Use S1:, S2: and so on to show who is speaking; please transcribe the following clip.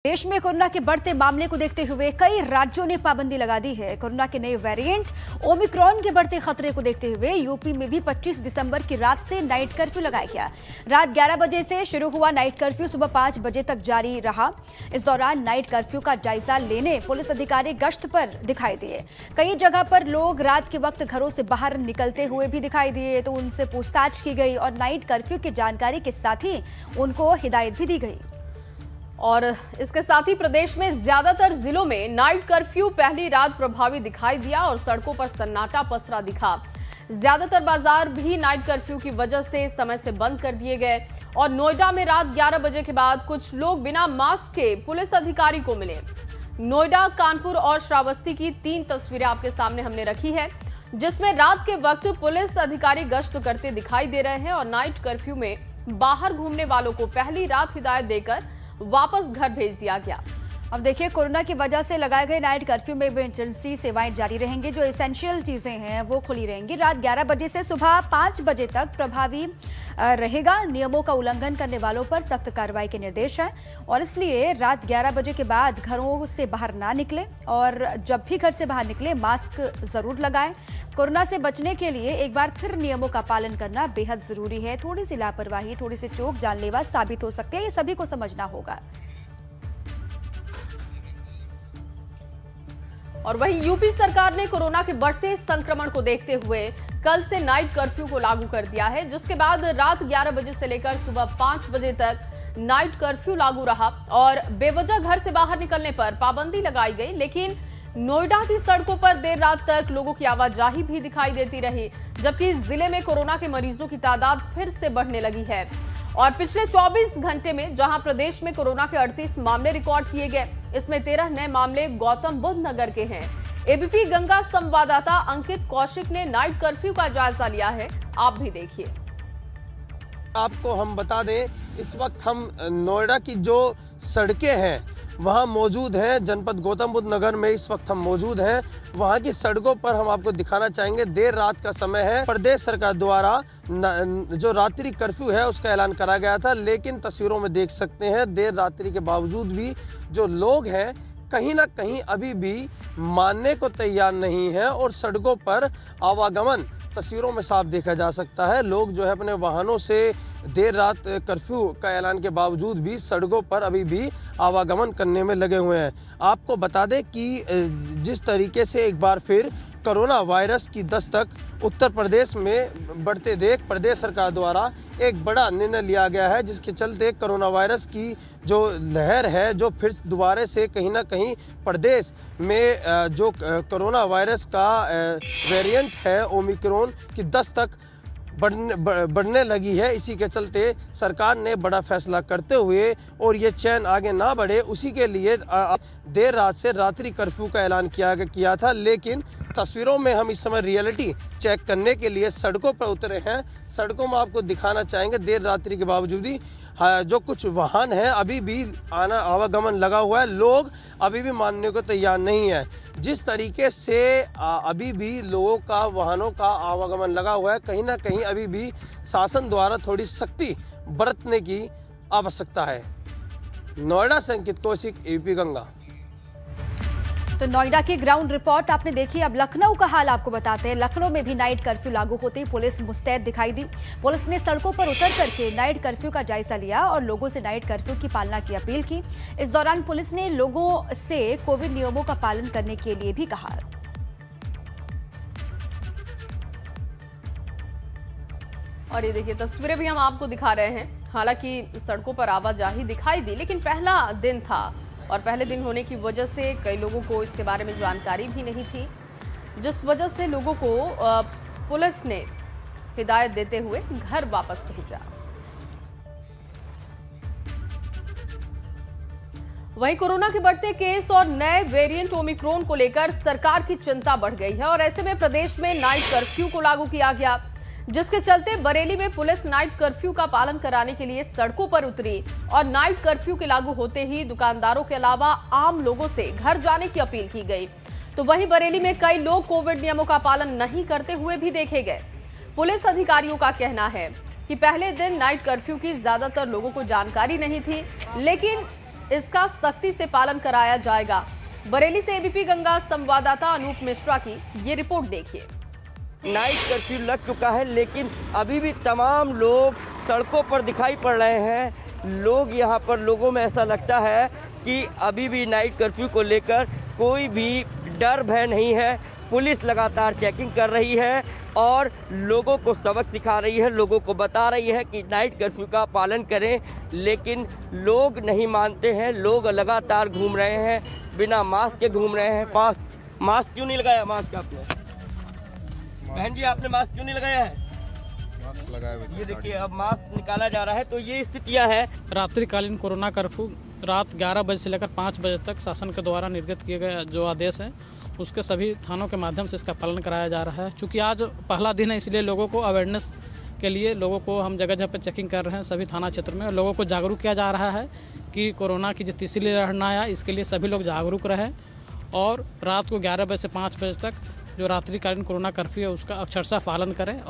S1: देश में कोरोना के बढ़ते मामले को देखते हुए कई राज्यों ने पाबंदी लगा दी है। कोरोना के नए वेरिएंट ओमिक्रॉन के बढ़ते खतरे को देखते हुए यूपी में भी 25 दिसंबर की रात से नाइट कर्फ्यू लगाया गया। रात 11 बजे से शुरू हुआ नाइट कर्फ्यू सुबह 5 बजे तक जारी रहा। इस दौरान नाइट कर्फ्यू का जायजा लेने पुलिस अधिकारी गश्त पर दिखाई दिए। कई जगह पर लोग रात के वक्त घरों से बाहर निकलते हुए भी दिखाई दिए, तो उनसे पूछताछ की गई और नाइट कर्फ्यू की जानकारी के साथ ही उनको हिदायत भी दी गई।
S2: और इसके साथ ही प्रदेश में ज्यादातर जिलों में नाइट कर्फ्यू पहली रात प्रभावी दिखाई दिया और सड़कों पर सन्नाटा पसरा दिखा। ज्यादातर बाजार भी नाइट कर्फ्यू की वजह से समय से बंद कर दिए गए और नोएडा में रात 11 बजे के बाद कुछ लोग बिना मास्क के पुलिस अधिकारी को मिले। नोएडा, कानपुर और श्रावस्ती की 3 तस्वीरें आपके सामने हमने रखी है, जिसमें रात के वक्त पुलिस अधिकारी गश्त करते दिखाई दे रहे हैं और नाइट कर्फ्यू में बाहर घूमने वालों को पहली रात हिदायत देकर वापस घर भेज दिया गया।
S1: अब देखिए, कोरोना की वजह से लगाए गए नाइट कर्फ्यू में इमरजेंसी सेवाएं जारी रहेंगी। जो एसेंशियल चीजें हैं वो खुली रहेंगी। रात 11 बजे से सुबह 5 बजे तक प्रभावी रहेगा। नियमों का उल्लंघन करने वालों पर सख्त कार्रवाई के निर्देश हैं और इसलिए रात 11 बजे के बाद घरों से बाहर ना निकले और जब भी घर से बाहर निकले मास्क जरूर लगाएं। कोरोना से बचने के लिए एक बार फिर नियमों का पालन करना बेहद जरूरी है। थोड़ी सी लापरवाही, थोड़ी सी चूक जानलेवा साबित हो सकती है, ये सभी को समझना होगा।
S2: और वहीं यूपी सरकार ने कोरोना के बढ़ते संक्रमण को देखते हुए कल से नाइट कर्फ्यू को लागू कर दिया है, जिसके बाद रात 11 बजे से लेकर सुबह 5 बजे तक नाइट कर्फ्यू लागू रहा और बेवजह घर से बाहर निकलने पर पाबंदी लगाई गई। लेकिन नोएडा की सड़कों पर देर रात तक लोगों की आवाजाही भी दिखाई देती रही, जबकि जिले में कोरोना के मरीजों की तादाद फिर से बढ़ने लगी है। और पिछले 24 घंटे में जहां प्रदेश में कोरोना के 38 मामले रिकॉर्ड किए गए, इसमें 13 नए मामले गौतम बुद्ध नगर के हैं। एबीपी गंगा संवाददाता अंकित कौशिक ने नाइट कर्फ्यू का जायजा लिया है, आप भी देखिए।
S3: आपको हम बता दें, इस वक्त हम नोएडा की जो सड़कें हैं वहाँ मौजूद हैं। जनपद गौतम बुद्ध नगर में इस वक्त हम मौजूद हैं। वहाँ की सड़कों पर हम आपको दिखाना चाहेंगे। देर रात का समय है। प्रदेश सरकार द्वारा जो रात्रि कर्फ्यू है उसका ऐलान करा गया था, लेकिन तस्वीरों में देख सकते हैं देर रात्रि के बावजूद भी जो लोग हैं कहीं ना कहीं अभी भी मानने को तैयार नहीं है और सड़कों पर आवागमन तस्वीरों में साफ देखा जा सकता है। लोग जो है अपने वाहनों से देर रात कर्फ्यू का ऐलान के बावजूद भी सड़कों पर अभी भी आवागमन करने में लगे हुए हैं। आपको बता दें कि जिस तरीके से एक बार फिर कोरोना वायरस की दस्तक उत्तर प्रदेश में बढ़ते देख प्रदेश सरकार द्वारा एक बड़ा निर्णय लिया गया है, जिसके चलते कोरोना वायरस की जो लहर है जो फिर दोबारा से कहीं ना कहीं प्रदेश में जो कोरोना वायरस का वेरिएंट है ओमिक्रॉन की दस्तक बढ़ने लगी है। इसी के चलते सरकार ने बड़ा फैसला करते हुए और ये चैन आगे ना बढ़े उसी के लिए देर रात से रात्रि कर्फ्यू का ऐलान किया था। लेकिन तस्वीरों में हम इस समय रियलिटी चेक करने के लिए सड़कों पर उतरे हैं। सड़कों में आपको दिखाना चाहेंगे देर रात्रि के बावजूद ही जो कुछ वाहन हैं अभी भी आवागमन लगा हुआ है। लोग अभी भी मानने को तैयार नहीं है। जिस तरीके से अभी भी लोगों का वाहनों का आवागमन लगा हुआ है, कहीं ना कहीं अभी भी शासन द्वारा थोड़ी सख्ती बरतने की आवश्यकता है। नोएडा से अंकित कौशिक, एबीपी गंगा।
S1: तो नोएडा की ग्राउंड रिपोर्ट आपने देखी। अब लखनऊ का हाल आपको बताते हैं। लखनऊ में भी नाइट कर्फ्यू लागू होते ही पुलिस मुस्तैद दिखाई दी। पुलिस ने सड़कों पर उतर करके नाइट कर्फ्यू का जायजा लिया और लोगों से नाइट कर्फ्यू की पालना की अपील की। इस दौरान पुलिस ने लोगों से कोविड नियमों का पालन करने के लिए भी कहा।
S2: और ये देखिए, तस्वीरें भी हम आपको दिखा रहे हैं। हालांकि सड़कों पर आवाजाही दिखाई दी, लेकिन पहला दिन था और पहले दिन होने की वजह से कई लोगों को इसके बारे में जानकारी भी नहीं थी, जिस वजह से लोगों को पुलिस ने हिदायत देते हुए घर वापस भेजा। वहीं कोरोना के बढ़ते केस और नए वेरिएंट ओमिक्रॉन को लेकर सरकार की चिंता बढ़ गई है और ऐसे में प्रदेश में नाइट कर्फ्यू को लागू किया गया, जिसके चलते बरेली में पुलिस नाइट कर्फ्यू का पालन कराने के लिए सड़कों पर उतरी और नाइट कर्फ्यू के लागू होते ही दुकानदारों के अलावा आम लोगों से घर जाने की अपील की गई। तो वहीं बरेली में कई लोग कोविड नियमों का पालन नहीं करते हुए भी देखे गए। पुलिस अधिकारियों का कहना है कि पहले दिन नाइट कर्फ्यू की ज्यादातर लोगों को जानकारी नहीं थी, लेकिन इसका सख्ती से पालन कराया जाएगा। बरेली से एबीपी गंगा संवाददाता अनूप मिश्रा की ये रिपोर्ट देखिए।
S4: नाइट कर्फ्यू लग चुका है, लेकिन अभी भी तमाम लोग सड़कों पर दिखाई पड़ रहे हैं। यहाँ पर लोगों में ऐसा लगता है कि अभी भी नाइट कर्फ्यू को लेकर कोई भी डर भय नहीं है। पुलिस लगातार चेकिंग कर रही है और लोगों को सबक सिखा रही है, लोगों को बता रही है कि नाइट कर्फ्यू का पालन करें, लेकिन लोग नहीं मानते हैं। लोग लगातार घूम रहे हैं, बिना मास्क के घूम रहे हैं। मास्क क्यों नहीं लगाया? मास्क आपने, बहन जी आपने मास्क क्यों नहीं लगाया है? मास्क लगाया। ये देखिए अब मास्क निकाला जा रहा है। तो ये स्थितियां हैं।
S5: रात्रिकालीन कोरोना कर्फ्यू रात 11 बजे से लेकर 5 बजे तक शासन के द्वारा निर्गत किए गए जो आदेश हैं उसके सभी थानों के माध्यम से इसका पालन कराया जा रहा है। चूँकि आज पहला दिन है, इसलिए लोगों को अवेयरनेस के लिए लोगों को हम जगह जगह पर चेकिंग कर रहे हैं सभी थाना क्षेत्र में। लोगों को जागरूक किया जा रहा है कि कोरोना की जो तीसरी लहर ना आया, इसके लिए सभी लोग जागरूक रहें और रात को 11 बजे से 5 बजे तक जो रात्रिकालीन कोरोना कर्फ्यू है उसका अक्षरशः पालन करें।